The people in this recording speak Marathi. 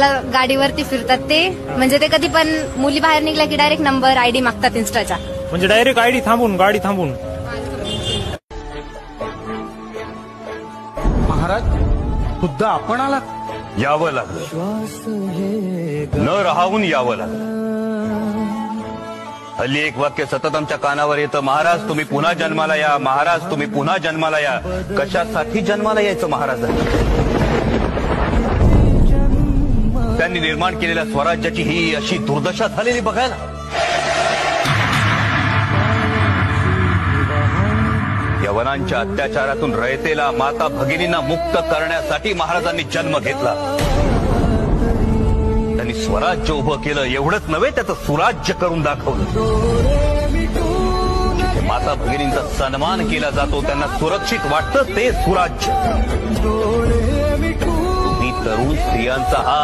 नंबरला गाडीवरती फिरतात ते, म्हणजे ते कधी पण मुली बाहेर निघल्या की डायरेक्ट नंबर आयडी मागतात इन्स्टाच्या. म्हणजे डायरेक्ट आयडी थांबून गाडी थांबून. महाराज खुद्द आपण आलात? यावं लागलं, न राहून यावं लागलं. हल्ली एक वाक्य सतत आमच्या कानावर येतं, महाराज तुम्ही पुन्हा जन्माला या, महाराज तुम्ही पुन्हा जन्माला या. कशासाठी जन्माला यायचं महाराजांनी? त्यांनी निर्माण केलेल्या स्वराज्याची ही अशी दुर्दशा झालेली बघायला. यवनांच्या अत्याचारातून रयतेला माता भगिनींना मुक्त करण्यासाठी महाराजांनी जन्म घेतला. त्यांनी स्वराज्य उभं केलं, एवढंच नव्हे त्याचं सुराज्य करून दाखवलं. जिथे माता भगिनींचा सन्मान केला जातो, त्यांना सुरक्षित वाटतं ते सुराज्य. तुम्ही तरुण स्त्रियांचा हा